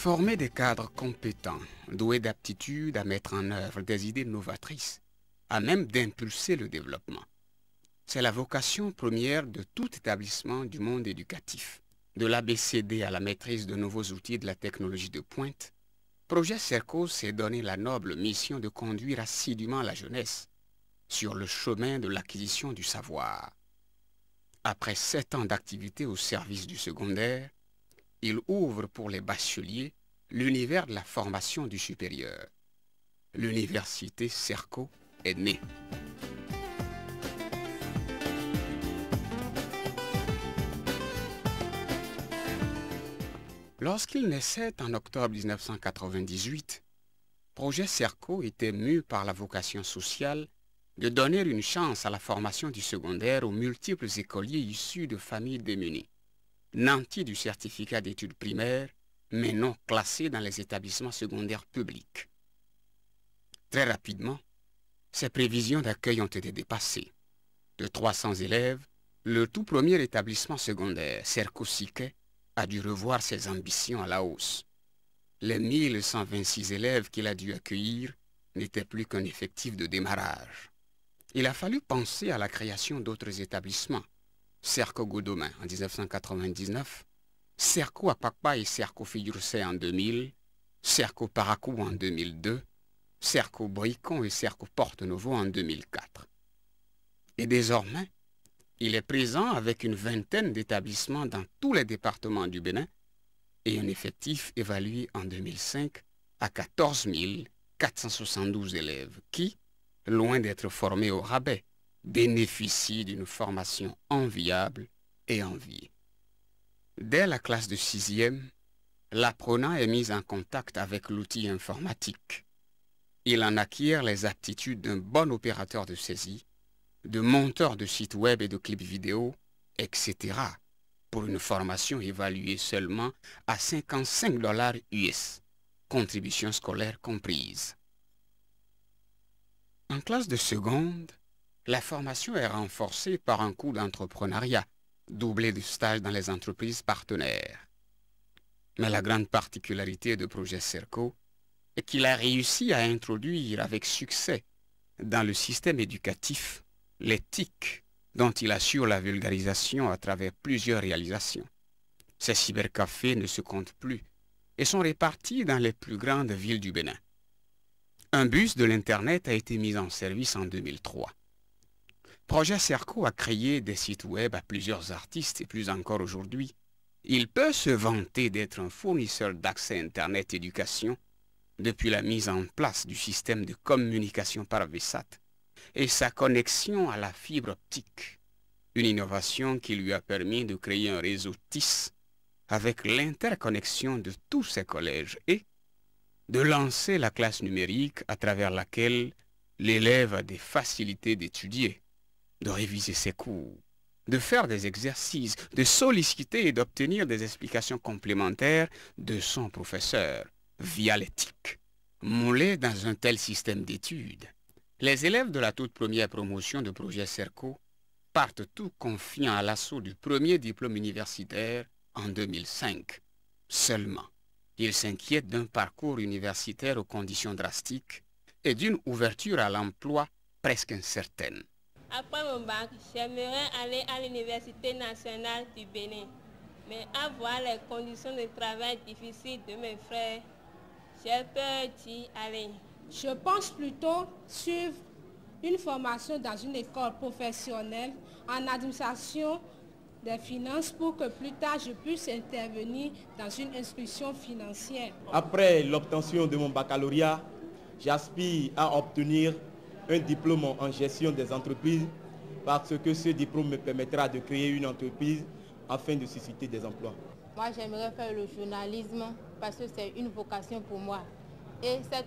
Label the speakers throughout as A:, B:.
A: Former des cadres compétents, doués d'aptitude à mettre en œuvre des idées novatrices, à même d'impulser le développement. C'est la vocation première de tout établissement du monde éducatif. De l'ABCD à la maîtrise de nouveaux outils de la technologie de pointe, Projet Cerco s'est donné la noble mission de conduire assidûment la jeunesse sur le chemin de l'acquisition du savoir. Après 7 ans d'activité au service du secondaire, il ouvre pour les bacheliers l'univers de la formation du supérieur. L'université Cerco est née. Lorsqu'il naissait en octobre 1998, Projet Cerco était mu par la vocation sociale de donner une chance à la formation du secondaire aux multiples écoliers issus de familles démunies, nantis du certificat d'études primaires, mais non classés dans les établissements secondaires publics. Très rapidement, ces prévisions d'accueil ont été dépassées. De 300 élèves, le tout premier établissement secondaire, Cerco-Siquet, a dû revoir ses ambitions à la hausse. Les 1126 élèves qu'il a dû accueillir n'étaient plus qu'un effectif de démarrage. Il a fallu penser à la création d'autres établissements. Cerco-Godomain en 1999, Cerco-Apakpa et Cerco-Fidjourcé en 2000, Cerco-Paracou en 2002, Cerco-Boïcon et Cerco-Porte-Novo en 2004. Et désormais, il est présent avec une vingtaine d'établissements dans tous les départements du Bénin et un effectif évalué en 2005 à 14 472 élèves qui, loin d'être formés au rabais, bénéficient d'une formation enviable et enviée. Dès la classe de 6e, l'apprenant est mis en contact avec l'outil informatique. Il en acquiert les aptitudes d'un bon opérateur de saisie, de monteur de sites web et de clips vidéo, etc., pour une formation évaluée seulement à 55 $ US, contribution scolaire comprise. En classe de seconde, la formation est renforcée par un cours d'entrepreneuriat, doublé de stages dans les entreprises partenaires. Mais la grande particularité de Projet Cerco est qu'il a réussi à introduire avec succès dans le système éducatif les TIC, dont il assure la vulgarisation à travers plusieurs réalisations. Ces cybercafés ne se comptent plus et sont répartis dans les plus grandes villes du Bénin. Un bus de l'Internet a été mis en service en 2003. Projet Cerco a créé des sites web à plusieurs artistes et plus encore aujourd'hui. Il peut se vanter d'être un fournisseur d'accès Internet éducation depuis la mise en place du système de communication par VSAT et sa connexion à la fibre optique, une innovation qui lui a permis de créer un réseau TIS avec l'interconnexion de tous ses collèges et de lancer la classe numérique à travers laquelle l'élève a des facilités d'étudier, de réviser ses cours, de faire des exercices, de solliciter et d'obtenir des explications complémentaires de son professeur via l'éthique. Moulés dans un tel système d'études, les élèves de la toute première promotion de Projet Cerco partent tout confiants à l'assaut du premier diplôme universitaire en 2005. Seulement, ils s'inquiètent d'un parcours universitaire aux conditions drastiques et d'une ouverture à l'emploi presque incertaine.
B: Après mon bac, j'aimerais aller à l'Université nationale du Bénin. Mais à voir les conditions de travail difficiles de mes frères, j'ai peur d'y aller.
C: Je pense plutôt suivre une formation dans une école professionnelle en administration des finances pour que plus tard je puisse intervenir dans une institution financière.
D: Après l'obtention de mon baccalauréat, j'aspire à obtenir un diplôme en gestion des entreprises parce que ce diplôme me permettra de créer une entreprise afin de susciter des emplois.
E: Moi, j'aimerais faire le journalisme parce que c'est une vocation pour moi. Et cette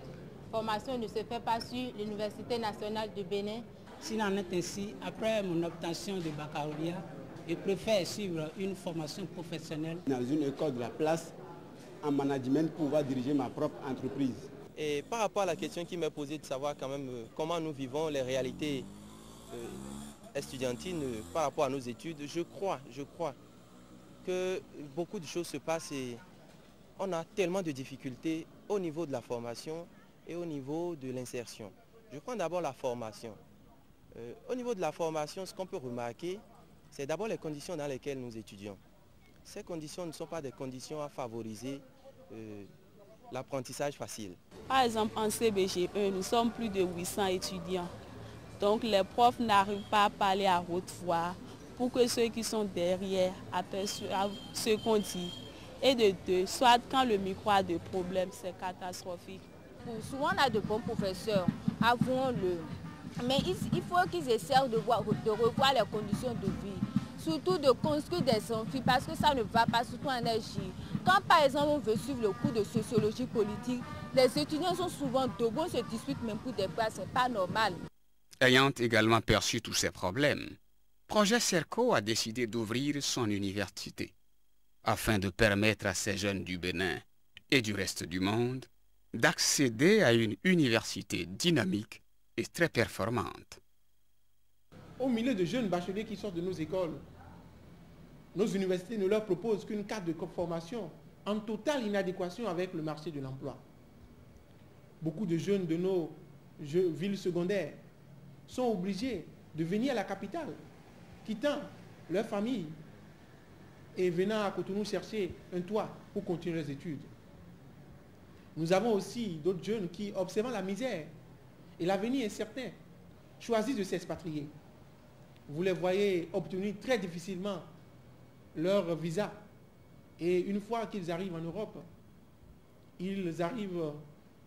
E: formation ne se fait pas sur l'Université nationale du Bénin.
F: S'il en est ainsi, après mon obtention de baccalauréat, je préfère suivre une formation professionnelle
G: dans une école de la place en management pour pouvoir diriger ma propre entreprise.
H: Et par rapport à la question qui m'est posée de savoir quand même comment nous vivons les réalités estudiantines par rapport à nos études, je crois que beaucoup de choses se passent et on a tellement de difficultés au niveau de la formation et au niveau de l'insertion. Je prends d'abord la formation. Au niveau de la formation, ce qu'on peut remarquer, c'est d'abord les conditions dans lesquelles nous étudions. Ces conditions ne sont pas des conditions à favoriser l'apprentissage facile.
I: Par exemple, en CBG1, nous sommes plus de 800 étudiants. Donc les profs n'arrivent pas à parler à haute voix pour que ceux qui sont derrière aperçoivent ce qu'on dit. Et de deux, soit quand le micro a des problèmes, c'est catastrophique.
E: Souvent on a de bons professeurs, avouons-le. Mais il faut qu'ils essaient de revoir les conditions de vie. Surtout de construire des amphis parce que ça ne va pas, surtout en énergie. Quand par exemple on veut suivre le cours de sociologie politique, les étudiants sont souvent debout, on se dispute même pour des places, c'est pas normal.
A: Ayant également perçu tous ces problèmes, Projet Cerco a décidé d'ouvrir son université afin de permettre à ces jeunes du Bénin et du reste du monde d'accéder à une université dynamique et très performante.
J: Au milieu de jeunes bacheliers qui sortent de nos écoles, nos universités ne leur proposent qu'une carte de formation en totale inadéquation avec le marché de l'emploi. Beaucoup de jeunes de nos villes secondaires sont obligés de venir à la capitale, quittant leur famille et venant à Cotonou chercher un toit pour continuer leurs études. Nous avons aussi d'autres jeunes qui, observant la misère et l'avenir incertain, choisissent de s'expatrier. Vous les voyez obtenir très difficilement leur visa. Et une fois qu'ils arrivent en Europe, ils arrivent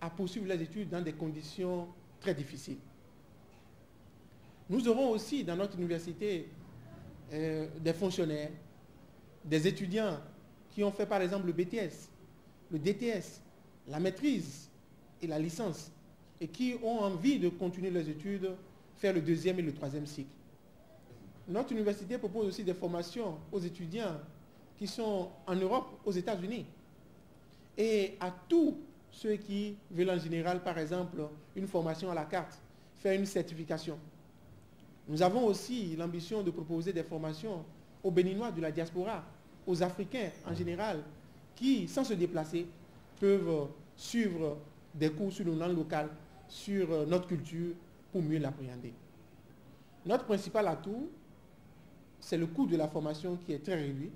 J: à poursuivre leurs études dans des conditions très difficiles. Nous aurons aussi dans notre université des fonctionnaires, des étudiants qui ont fait par exemple le BTS, le DTS, la maîtrise et la licence, et qui ont envie de continuer leurs études, faire le 2e et le 3e cycle. Notre université propose aussi des formations aux étudiants qui sont en Europe, aux États-Unis, et à tous ceux qui veulent en général, par exemple, une formation à la carte, faire une certification. Nous avons aussi l'ambition de proposer des formations aux Béninois de la diaspora, aux Africains en général, qui, sans se déplacer, peuvent suivre des cours sur nos langues locales, sur notre culture, pour mieux l'appréhender. Notre principal atout, c'est le coût de la formation qui est très réduit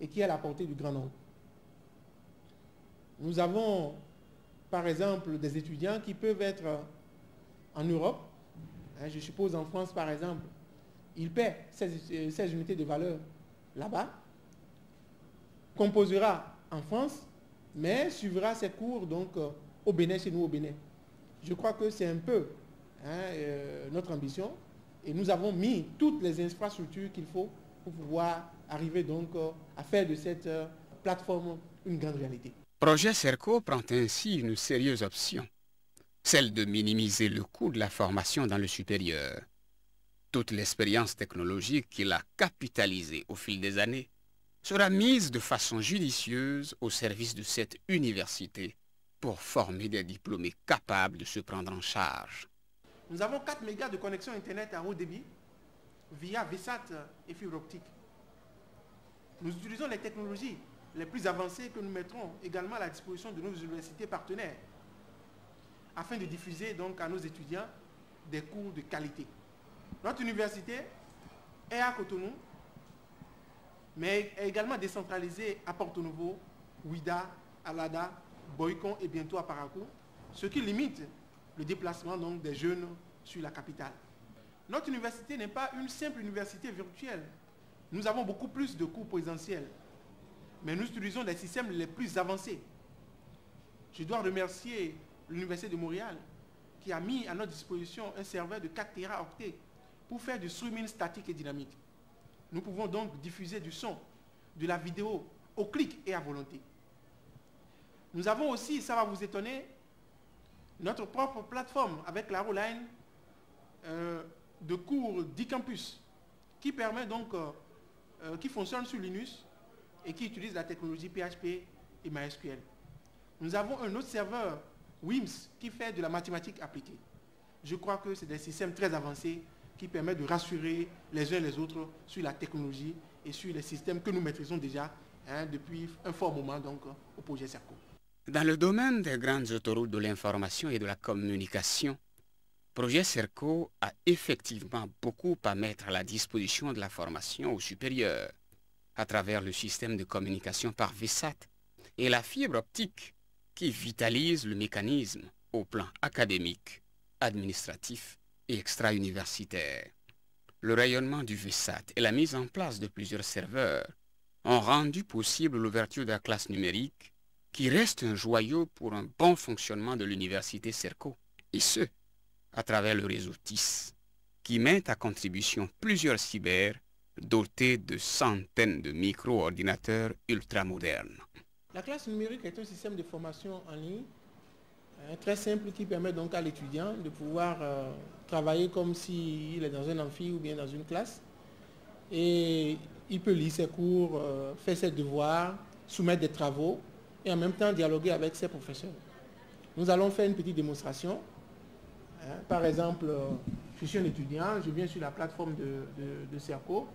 J: et qui est à la portée du grand nombre. Nous avons, par exemple, des étudiants qui peuvent être en Europe. Je suppose en France, par exemple, ils paient 16 unités de valeur là-bas, composera en France, mais suivra ses cours donc au Bénin, chez nous au Bénin. Je crois que c'est un peu notre ambition et nous avons mis toutes les infrastructures qu'il faut pour pouvoir arriver donc à faire de cette plateforme une grande réalité.
A: Projet Cerco prend ainsi une sérieuse option, celle de minimiser le coût de la formation dans le supérieur. Toute l'expérience technologique qu'il a capitalisée au fil des années sera mise de façon judicieuse au service de cette université pour former des diplômés capables de se prendre en charge.
J: Nous avons 4 mégas de connexion Internet à haut débit via VSAT et fibre optique. Nous utilisons les technologies les plus avancées que nous mettrons également à la disposition de nos universités partenaires afin de diffuser donc à nos étudiants des cours de qualité. Notre université est à Cotonou, mais est également décentralisée à Porto Novo, Ouida, Alada, Boycon et bientôt à Parakou, ce qui limite le déplacement donc des jeunes sur la capitale. Notre université n'est pas une simple université virtuelle. Nous avons beaucoup plus de cours présentiels, mais nous utilisons les systèmes les plus avancés. Je dois remercier l'Université de Montréal qui a mis à notre disposition un serveur de 4 téraoctets pour faire du streaming statique et dynamique. Nous pouvons donc diffuser du son, de la vidéo, au clic et à volonté. Nous avons aussi, ça va vous étonner, notre propre plateforme avec la Roline de cours d'e-campus qui permet donc, qui fonctionne sur Linux et qui utilise la technologie PHP et MySQL. Nous avons un autre serveur, WIMS, qui fait de la mathématique appliquée. Je crois que c'est des systèmes très avancés qui permettent de rassurer les uns et les autres sur la technologie et sur les systèmes que nous maîtrisons déjà depuis un fort moment donc, au projet Serco.
A: Dans le domaine des grandes autoroutes de l'information et de la communication, Projet Serco a effectivement beaucoup à mettre à la disposition de la formation au supérieur, à travers le système de communication par VSAT et la fibre optique qui vitalise le mécanisme au plan académique, administratif et extra-universitaire. Le rayonnement du VSAT et la mise en place de plusieurs serveurs ont rendu possible l'ouverture de la classe numérique qui reste un joyau pour un bon fonctionnement de l'université Serco, et ce, à travers le réseau TIS, qui met à contribution plusieurs cyber dotés de centaines de micro-ordinateurs ultramodernes.
J: La classe numérique est un système de formation en ligne très simple qui permet donc à l'étudiant de pouvoir travailler comme s'il est dans un amphi ou bien dans une classe. Et il peut lire ses cours, faire ses devoirs, soumettre des travaux et en même temps dialoguer avec ses professeurs. Nous allons faire une petite démonstration. Par exemple, je suis un étudiant, je viens sur la plateforme de Serco,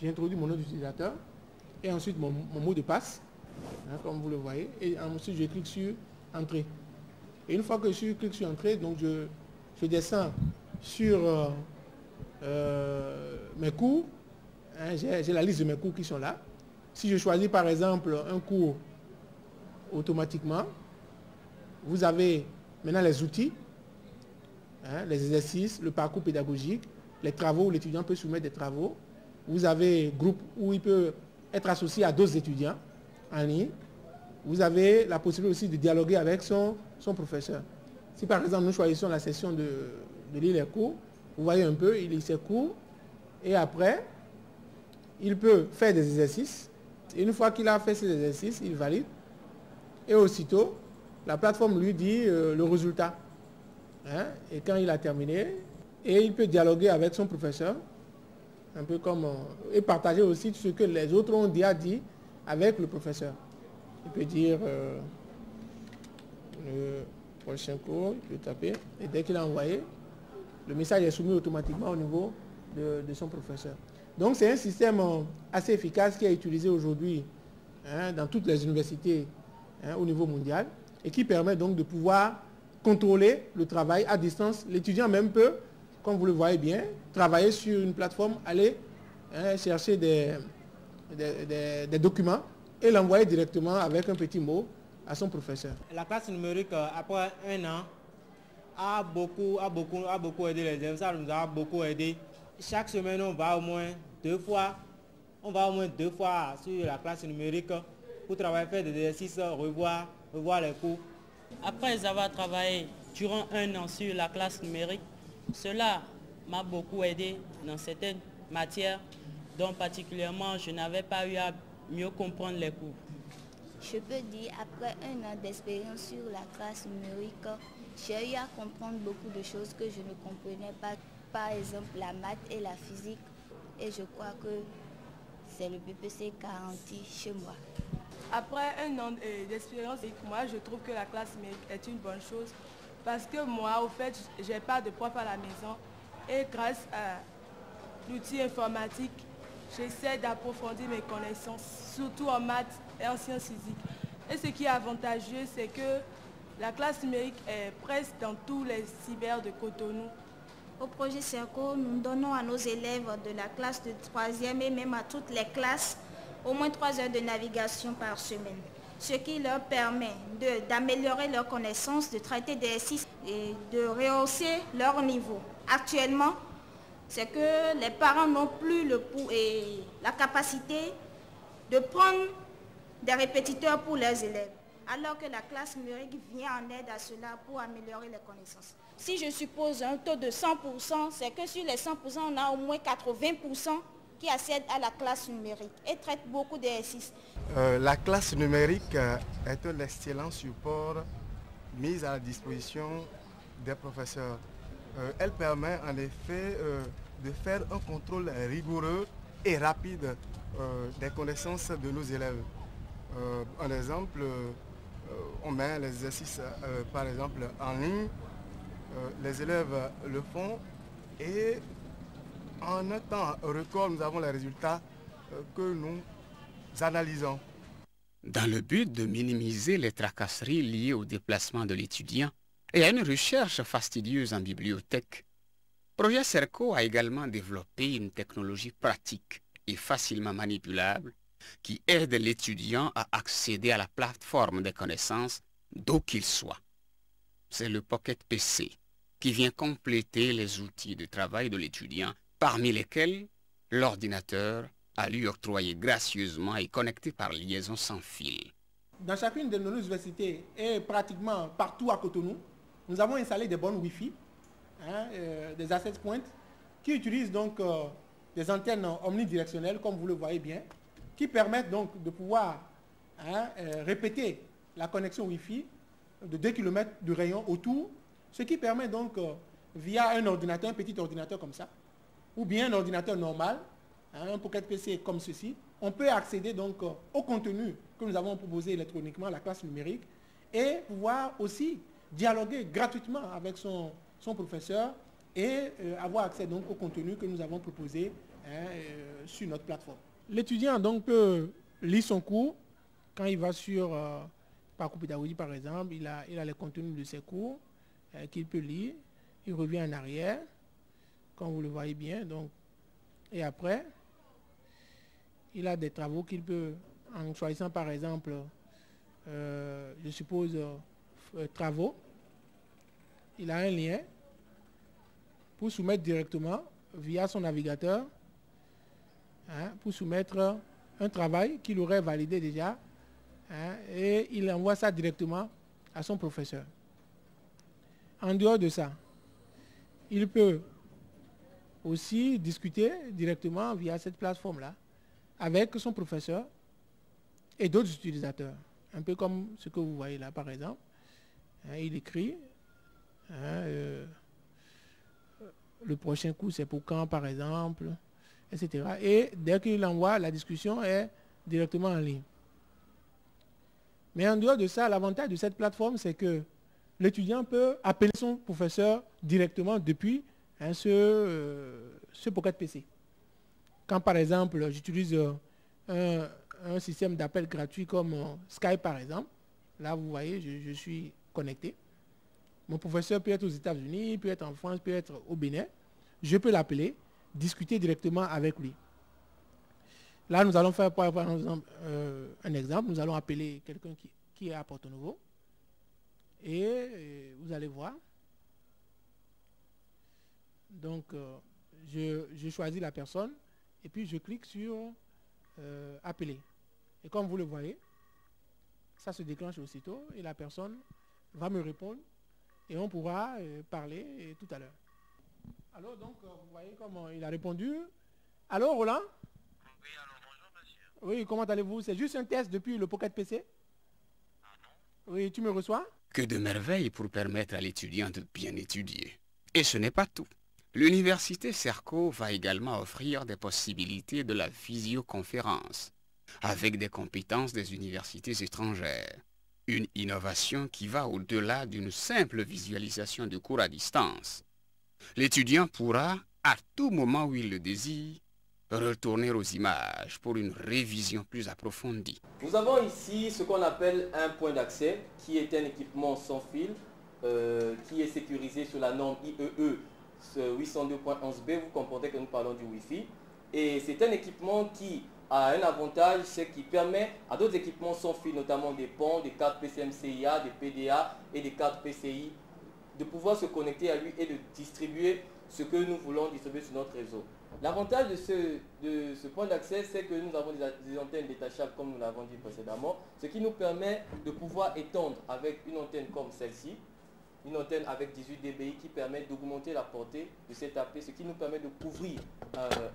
J: j'ai introduit mon nom d'utilisateur et ensuite mon mot de passe, comme vous le voyez, et ensuite je clique sur Entrée. Et une fois que je clique sur Entrée, donc je descends sur mes cours, j'ai la liste de mes cours qui sont là. Si je choisis par exemple un cours automatiquement, vous avez maintenant les outils, les exercices, le parcours pédagogique, les travaux où l'étudiant peut soumettre des travaux. Vous avez groupe où il peut être associé à d'autres étudiants en ligne. Vous avez la possibilité aussi de dialoguer avec son professeur. Si par exemple nous choisissons la session de lire les cours, vous voyez un peu, il lit ses cours et après, il peut faire des exercices. Et une fois qu'il a fait ces exercices, il valide. Et aussitôt, la plateforme lui dit le résultat. Et quand il a terminé, et il peut dialoguer avec son professeur, un peu comme, et partager aussi ce que les autres ont déjà dit avec le professeur. Il peut dire le prochain cours, il peut taper, et dès qu'il a envoyé, le message est soumis automatiquement au niveau de son professeur. Donc c'est un système assez efficace qui est utilisé aujourd'hui dans toutes les universités au niveau mondial et qui permet donc de pouvoir contrôler le travail à distance. L'étudiant même peut, comme vous le voyez bien, travailler sur une plateforme, aller chercher des documents et l'envoyer directement avec un petit mot à son professeur.
K: La classe numérique, après un an, a beaucoup aidé les élèves. Ça nous a beaucoup aidé. Chaque semaine, on va au moins deux fois sur la classe numérique pour travailler, faire des exercices, revoir les cours.
I: Après avoir travaillé durant un an sur la classe numérique, cela m'a beaucoup aidé dans certaines matières dont particulièrement je n'avais pas eu à mieux comprendre les cours.
L: Je peux dire, après un an d'expérience sur la classe numérique, j'ai eu à comprendre beaucoup de choses que je ne comprenais pas. Par exemple, la maths et la physique. Et je crois que c'est le BPC garanti chez moi.
M: Après un an d'expérience, moi je trouve que la classe numérique est une bonne chose parce que moi, au fait, je n'ai pas de prof à la maison et grâce à l'outil informatique, j'essaie d'approfondir mes connaissances, surtout en maths et en sciences physiques. Et ce qui est avantageux, c'est que la classe numérique est presque dans tous les cyber de Cotonou.
L: Au projet Serco, nous donnons à nos élèves de la classe de 3e et même à toutes les classes au moins 3 heures de navigation par semaine, ce qui leur permet d'améliorer leurs connaissances, de traiter des exercices et de rehausser leur niveau. Actuellement, c'est que les parents n'ont plus la capacité de prendre des répétiteurs pour leurs élèves, alors que la classe numérique vient en aide à cela pour améliorer les connaissances. Si je suppose un taux de 100%, c'est que sur les 100%, on a au moins 80% qui accèdent à la classe numérique et traitent beaucoup d'exercices.
N: La classe numérique est un excellent support mis à la disposition des professeurs. Elle permet en effet de faire un contrôle rigoureux et rapide des connaissances de nos élèves. Un exemple, on met les exercices par exemple en ligne, les élèves le font et en un temps record, nous avons les résultats que nous analysons.
A: Dans le but de minimiser les tracasseries liées au déplacement de l'étudiant et à une recherche fastidieuse en bibliothèque, Projet Cerco a également développé une technologie pratique et facilement manipulable qui aide l'étudiant à accéder à la plateforme des connaissances d'où qu'il soit. C'est le Pocket PC qui vient compléter les outils de travail de l'étudiant, parmi lesquels l'ordinateur a lui octroyé gracieusement et connecté par liaison sans fil.
J: Dans chacune de nos universités et pratiquement partout à Cotonou, nous avons installé des bornes Wi-Fi, des access points, qui utilisent donc des antennes omnidirectionnelles, comme vous le voyez bien, qui permettent donc de pouvoir répéter la connexion Wi-Fi de 2 km de rayon autour, ce qui permet donc, via un ordinateur, un petit ordinateur comme ça, ou bien un ordinateur normal, un Pocket PC comme ceci, on peut accéder donc au contenu que nous avons proposé électroniquement à la classe numérique et pouvoir aussi dialoguer gratuitement avec son professeur et avoir accès donc au contenu que nous avons proposé sur notre plateforme. L'étudiant donc peut lire son cours quand il va sur Parcours Pédagogique par exemple, il a les contenus de ses cours qu'il peut lire, il revient en arrière, comme vous le voyez bien, donc, et après, il a des travaux qu'il peut, en choisissant par exemple, je suppose, travaux, il a un lien pour soumettre directement via son navigateur, pour soumettre un travail qu'il aurait validé déjà, et il envoie ça directement à son professeur. En dehors de ça, il peut aussi discuter directement via cette plateforme-là avec son professeur et d'autres utilisateurs. Un peu comme ce que vous voyez là, par exemple. Il écrit, le prochain cours c'est pour quand, par exemple, etc. Et dès qu'il envoie, la discussion est directement en ligne. Mais en dehors de ça, l'avantage de cette plateforme, c'est que l'étudiant peut appeler son professeur directement depuis ce Pocket PC. Quand par exemple j'utilise un système d'appel gratuit comme Skype par exemple, là vous voyez je suis connecté. Mon professeur peut être aux États-Unis, peut être en France, peut être au Bénin. Je peux l'appeler, discuter directement avec lui. Là nous allons faire par exemple un exemple, nous allons appeler quelqu'un qui est à Porto Novo. Et vous allez voir. Donc, je choisis la personne et puis je clique sur appeler. Et comme vous le voyez, ça se déclenche aussitôt et la personne va me répondre et on pourra parler tout à l'heure. Alors, donc, vous voyez comment il a répondu. Allô, Roland?
O: Oui, alors bonjour, monsieur.
J: Oui, comment allez-vous? C'est juste un test depuis le Pocket PC?
O: Ah non?
J: Oui, tu me reçois?
A: Que de merveilles pour permettre à l'étudiant de bien étudier. Et ce n'est pas tout. L'université Cerco va également offrir des possibilités de la visioconférence, avec des compétences des universités étrangères. Une innovation qui va au-delà d'une simple visualisation de cours à distance. L'étudiant pourra, à tout moment où il le désire, retourner aux images pour une révision plus approfondie.
H: Nous avons ici ce qu'on appelle un point d'accès, qui est un équipement sans fil, qui est sécurisé sur la norme IEE 802.11b. Vous comprenez que nous parlons du Wi-Fi. Et c'est un équipement qui a un avantage, c'est qu'il permet à d'autres équipements sans fil, notamment des ponts, des cartes PCMCIA, des PDA et des cartes PCI, de pouvoir se connecter à lui et de distribuer ce que nous voulons distribuer sur notre réseau. L'avantage de ce point d'accès, c'est que nous avons des antennes détachables, comme nous l'avons dit précédemment, ce qui nous permet de pouvoir étendre avec une antenne comme celle-ci, une antenne avec 18 dBi qui permet d'augmenter la portée de cet AP, ce qui nous permet de couvrir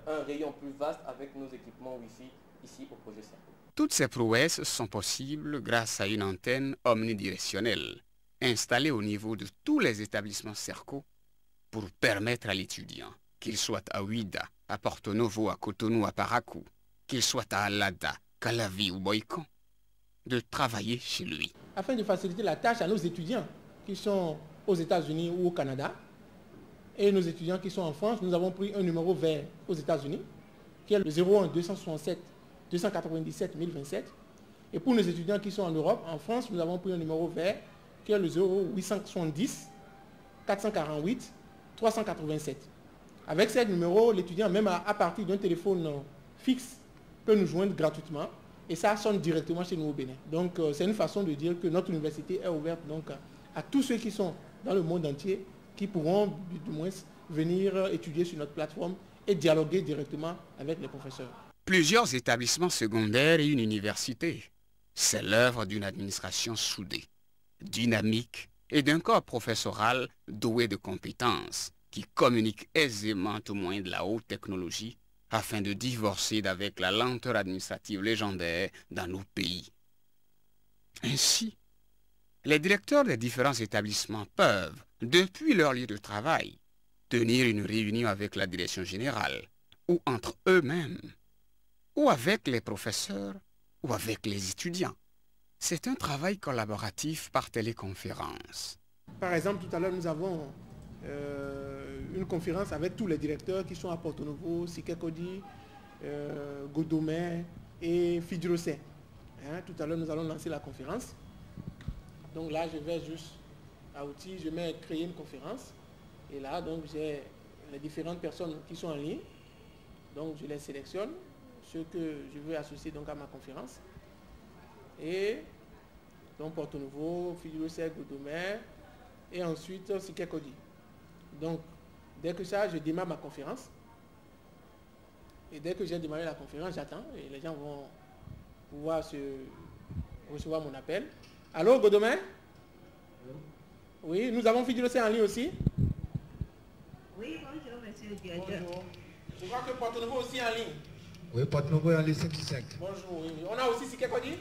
H: un rayon plus vaste avec nos équipements Wi-Fi ici au projet Cerco.
A: Toutes ces prouesses sont possibles grâce à une antenne omnidirectionnelle installée au niveau de tous les établissements Cerco pour permettre à l'étudiant, qu'il soit à Ouida, à Porto Novo, à Cotonou, à Parakou, qu'il soit à Alada, Calavi ou Boycon, de travailler chez lui.
J: Afin de faciliter la tâche à nos étudiants qui sont aux États-Unis ou au Canada et nos étudiants qui sont en France, nous avons pris un numéro vert aux États-Unis qui est le 01 267 297 1027 Et pour nos étudiants qui sont en Europe, en France, nous avons pris un numéro vert qui est le 0870 448 387. Avec ce numéro, l'étudiant, même à partir d'un téléphone fixe, peut nous joindre gratuitement et ça sonne directement chez nous au Bénin. Donc c'est une façon de dire que notre université est ouverte donc, à tous ceux qui sont dans le monde entier qui pourront du moins venir étudier sur notre plateforme et dialoguer directement avec les professeurs.
A: Plusieurs établissements secondaires et une université. C'est l'œuvre d'une administration soudée, dynamique et d'un corps professoral doué de compétences qui communique aisément au moyen de la haute technologie afin de divorcer d'avec la lenteur administrative légendaire dans nos pays. Ainsi, les directeurs des différents établissements peuvent, depuis leur lieu de travail, tenir une réunion avec la direction générale, ou entre eux-mêmes, ou avec les professeurs, ou avec les étudiants. C'est un travail collaboratif par téléconférence.
J: Par exemple, tout à l'heure, nous avons une conférence avec tous les directeurs qui sont à Porto Novo, Sikekodi, Godomé et Fidjirosé. Tout à l'heure, nous allons lancer la conférence. Donc là, je vais juste à outils, je mets créer une conférence. Et là, donc, j'ai les différentes personnes qui sont en ligne. Donc, je les sélectionne, ceux que je veux associer donc à ma conférence. Et donc, Porto Novo, Fidjirosé, Godomé, et ensuite Sikekodi. Donc, dès que ça, je démarre ma conférence. Et dès que j'ai démarré la conférence, j'attends. Et les gens vont pouvoir recevoir mon appel. Allô, Godomé? Oui, nous avons Fidjirosé en ligne aussi.
P: Oui, bonjour, monsieur le directeur.
J: Bonjour. Je vois que Porto Novo aussi en ligne.
P: Oui, Porto Novo est en ligne 5.
J: Bonjour, oui. On a aussi Sikekodi?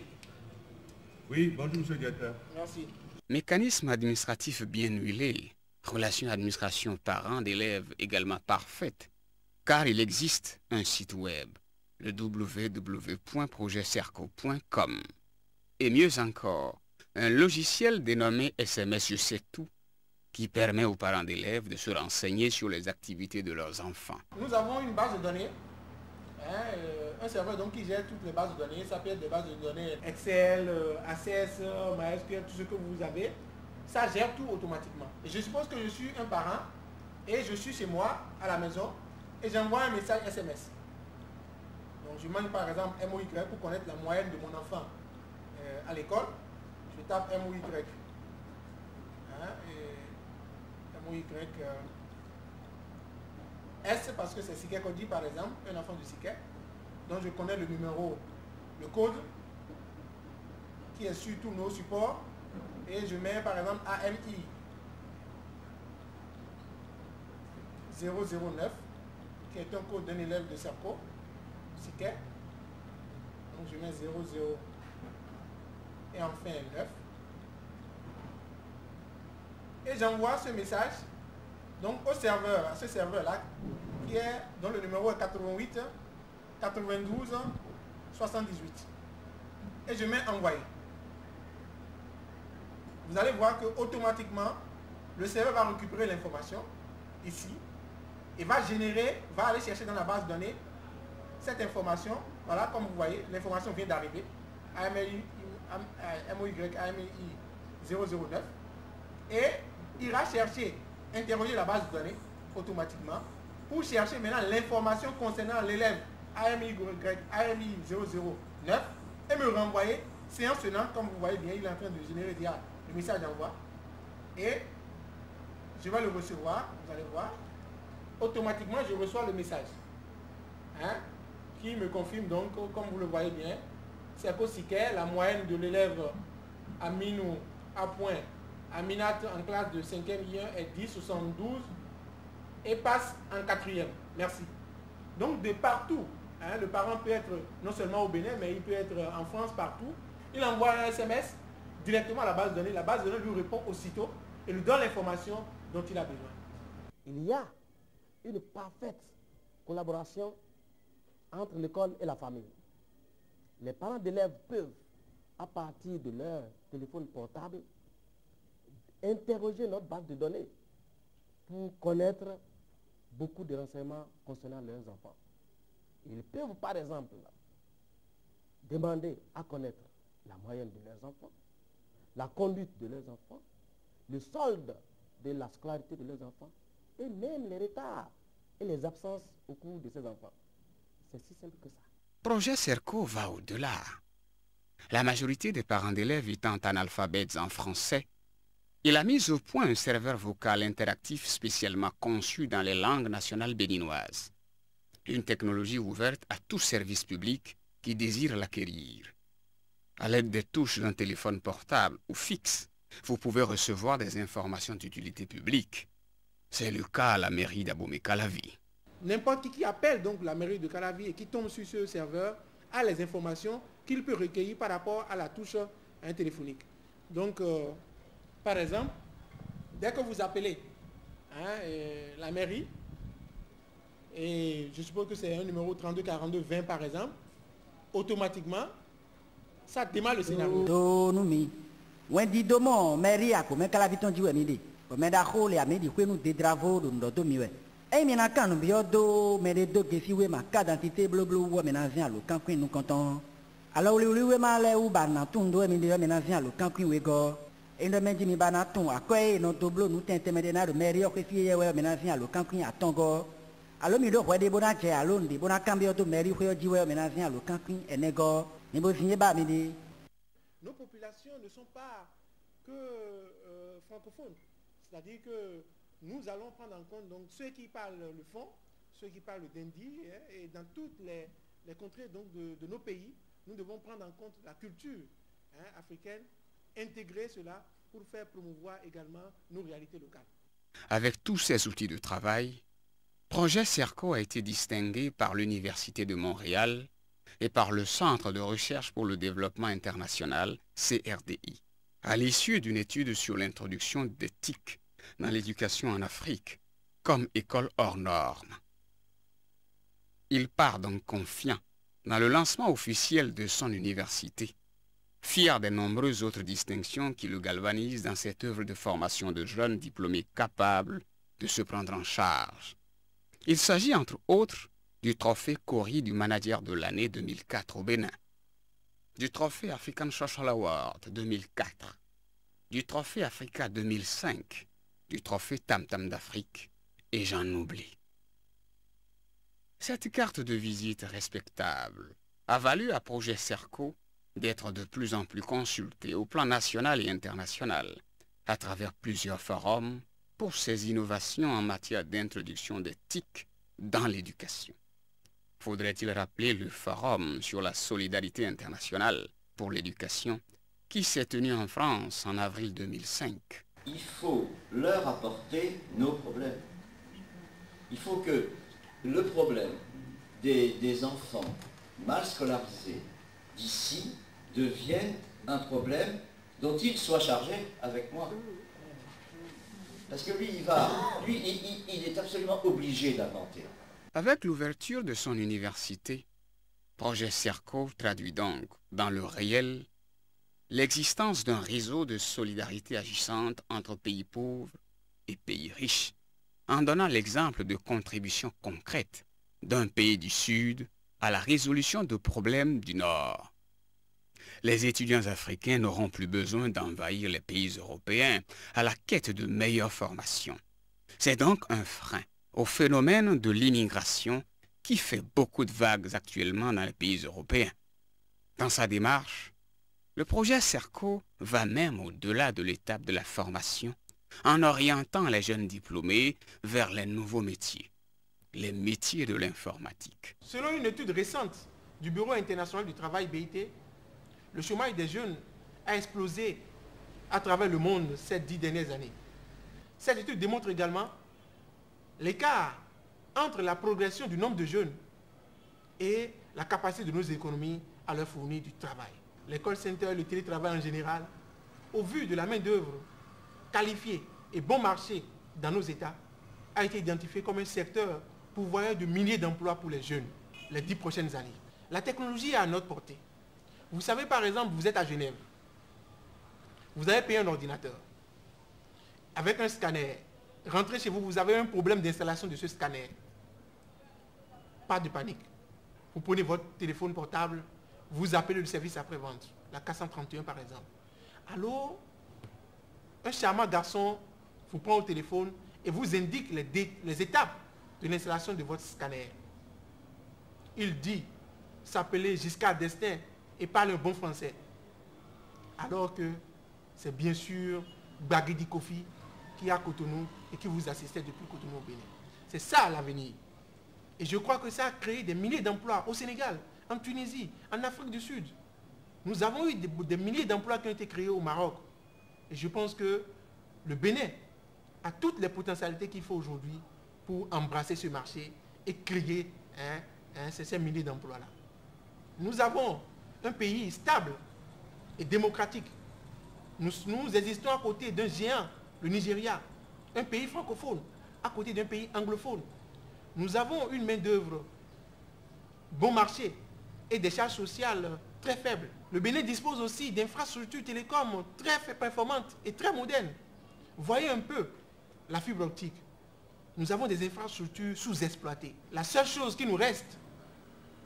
P: Oui, bonjour, monsieur le directeur.
J: Merci.
A: Mécanisme administratif bien huilé, relation administration-parents d'élèves également parfaite, car il existe un site web, le www.projetcerco.com. Et mieux encore, un logiciel dénommé SMS Je sais tout, qui permet aux parents d'élèves de se renseigner sur les activités de leurs enfants.
J: Nous avons une base de données, un serveur donc qui gère toutes les bases de données. Ça peut être des bases de données Excel, Access, MySQL, tout ce que vous avez. Ça gère tout automatiquement. Et je suppose que je suis un parent et je suis chez moi à la maison et j'envoie un message SMS. Donc je demande par exemple MOY pour connaître la moyenne de mon enfant à l'école. Je tape MOY. MOY S parce que c'est Sikekodi par exemple, un enfant de Siké. Donc je connais le numéro, le code qui est sur tous nos supports. Et je mets par exemple AMI 009 qui est un code d'un élève de Cerco, Siké. Donc je mets 00 et enfin 9. Et j'envoie ce message donc au serveur, à ce serveur-là, qui est dont le numéro est 88 92 78. Et je mets envoyer. Vous allez voir que automatiquement, le serveur va récupérer l'information ici et va aller chercher dans la base de données cette information. Voilà, comme vous voyez, l'information vient d'arriver. MOY AMI 009 et ira chercher, interroger la base de données automatiquement pour chercher maintenant l'information concernant l'élève AMI 009 et me renvoyer séance tenante. Comme vous voyez bien, il est en train de générer déjà le message d'envoi et je vais le recevoir. Vous allez voir, automatiquement je reçois le message qui me confirme donc, comme vous le voyez bien, c'est qu'au Siké, la moyenne de l'élève Aminou à point Aminat en classe de 5e I1 est 10,72 et passe en 4e. Merci. Donc de partout, le parent peut être non seulement au Bénin, mais il peut être en France, partout. Il envoie un SMS directement à la base de données. La base de données lui répond aussitôt et lui donne l'information dont il a besoin.
Q: Il y a une parfaite collaboration entre l'école et la famille. Les parents d'élèves peuvent, à partir de leur téléphone portable, interroger notre base de données pour connaître beaucoup de renseignements concernant leurs enfants. Ils peuvent par exemple demander à connaître la moyenne de leurs enfants, la conduite de leurs enfants, le solde de la scolarité de leurs enfants et même les retards et les absences au cours de ces enfants. C'est si simple que ça.
A: Projet Cerco va au-delà. La majorité des parents d'élèves étant analphabètes en français, il a mis au point un serveur vocal interactif spécialement conçu dans les langues nationales béninoises. Une technologie ouverte à tout service public qui désire l'acquérir. À l'aide des touches d'un téléphone portable ou fixe, vous pouvez recevoir des informations d'utilité publique. C'est le cas à la mairie d'Abomey-Calavi.
J: N'importe qui appelle donc la mairie de Calavi et qui tombe sur ce serveur a les informations qu'il peut recueillir par rapport à la touche téléphonique. Donc, par exemple, dès que vous appelez la mairie, et je suppose que c'est un numéro 32 42 20 par exemple, automatiquement, ça démarre le scénario.
R: Ai mina kanu biodo mere do gefiwe ma carte d'identité bloblo wo mena vient lo kan kwin nous content alors we ma le u bana tun do mi de mena vient lo kan kwin we go e ndo menji mi bana tun akoy no doblo nu tente me de na do mere yo kefiye we mena vient lo kan kwin atongo alors mi do we de bona che alors ndi bona kan biodo mere yo ji we mena vient lo kan kwin enego ni bo finye ba mi de.
J: Nos populations ne sont pas que francophones, c'est-à-dire que nous allons prendre en compte donc ceux qui parlent le fon, ceux qui parlent le dindi, et dans toutes les contrées donc de nos pays, nous devons prendre en compte la culture africaine, intégrer cela pour faire promouvoir également nos réalités locales.
A: Avec tous ces outils de travail, Projet Cerco a été distingué par l'Université de Montréal et par le Centre de recherche pour le développement international, CRDI, à l'issue d'une étude sur l'introduction des TIC dans l'éducation en Afrique, comme école hors norme. Il part donc confiant dans le lancement officiel de son université, fier des nombreuses autres distinctions qui le galvanisent dans cette œuvre de formation de jeunes diplômés capables de se prendre en charge. Il s'agit entre autres du trophée Cori du manager de l'année 2004 au Bénin, du trophée African Social Award 2004, du trophée Africa 2005, du trophée Tam Tam d'Afrique, et j'en oublie. Cette carte de visite respectable a valu à Projet Cerco d'être de plus en plus consulté au plan national et international, à travers plusieurs forums, pour ses innovations en matière d'introduction des TIC dans l'éducation. Faudrait-il rappeler le forum sur la solidarité internationale pour l'éducation qui s'est tenu en France en avril 2005.
S: Il faut leur apporter nos problèmes. Il faut que le problème des enfants mal scolarisés d'ici devienne un problème dont il soit chargé avec moi. Parce que lui, il est absolument obligé d'inventer.
A: Avec l'ouverture de son université, Projet Cerco traduit donc dans le réel l'existence d'un réseau de solidarité agissante entre pays pauvres et pays riches, en donnant l'exemple de contributions concrètes d'un pays du Sud à la résolution de problèmes du Nord. Les étudiants africains n'auront plus besoin d'envahir les pays européens à la quête de meilleures formations. C'est donc un frein au phénomène de l'immigration qui fait beaucoup de vagues actuellement dans les pays européens. Dans sa démarche, le projet Cerco va même au-delà de l'étape de la formation en orientant les jeunes diplômés vers les nouveaux métiers, les métiers de l'informatique.
J: Selon une étude récente du Bureau international du travail BIT, le chômage des jeunes a explosé à travers le monde ces 10 dernières années. Cette étude démontre également l'écart entre la progression du nombre de jeunes et la capacité de nos économies à leur fournir du travail. Les call centers, le télétravail en général, au vu de la main-d'œuvre qualifiée et bon marché dans nos États, a été identifié comme un secteur pourvoyeur de milliers d'emplois pour les jeunes les 10 prochaines années. La technologie est à notre portée. Vous savez, par exemple, vous êtes à Genève. Vous avez payé un ordinateur. Avec un scanner. Rentrez chez vous, vous avez un problème d'installation de ce scanner. Pas de panique. Vous prenez votre téléphone portable, vous appelez le service après-vente. la K131 par exemple. Alors, un charmant garçon vous prend au téléphone et vous indique les étapes de l'installation de votre scanner. Il dit s'appeler Giscard d'Estaing et parle un bon français. Alors que c'est bien sûr Bagidi Kofi qui est à Cotonou et qui vous assistait depuis Cotonou au Bénin. C'est ça l'avenir. Et je crois que ça a créé des milliers d'emplois au Sénégal, en Tunisie, en Afrique du Sud. Nous avons eu des milliers d'emplois qui ont été créés au Maroc. Et je pense que le Bénin a toutes les potentialités qu'il faut aujourd'hui pour embrasser ce marché et créer ces milliers d'emplois-là. Nous avons un pays stable et démocratique. Nous existons à côté d'un géant, le Nigeria, un pays francophone, à côté d'un pays anglophone. Nous avons une main-d'œuvre bon marché et des charges sociales très faibles. Le Bénin dispose aussi d'infrastructures télécom très performantes et très modernes. Voyez un peu la fibre optique. Nous avons des infrastructures sous-exploitées. La seule chose qui nous reste,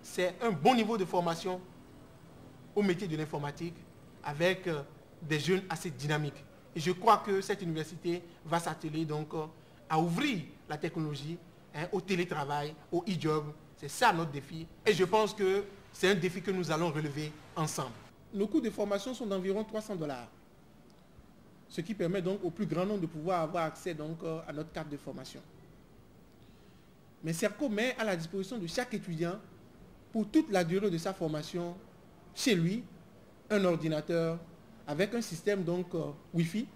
J: c'est un bon niveau de formation au métier de l'informatique avec des jeunes assez dynamiques. Et je crois que cette université va s'atteler donc à ouvrir la technologie au télétravail, au e-job. C'est ça notre défi. Et je pense que c'est un défi que nous allons relever ensemble. Nos coûts de formation sont d'environ $300. Ce qui permet donc au plus grand nombre de pouvoir avoir accès donc à notre carte de formation. Mais Serco met à la disposition de chaque étudiant, pour toute la durée de sa formation, chez lui, un ordinateur avec un système donc Wi-Fi.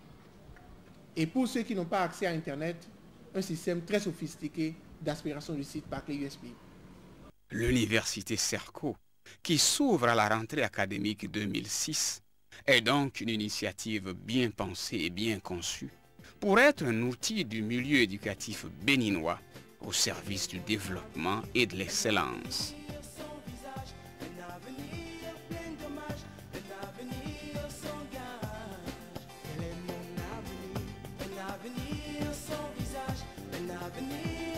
J: Et pour ceux qui n'ont pas accès à Internet, un système très sophistiqué d'aspiration du site par clé USB.
A: L'université Serco, qui s'ouvre à la rentrée académique 2006, est donc une initiative bien pensée et bien conçue pour être un outil du milieu éducatif béninois au service du développement et de l'excellence.
T: Un avenir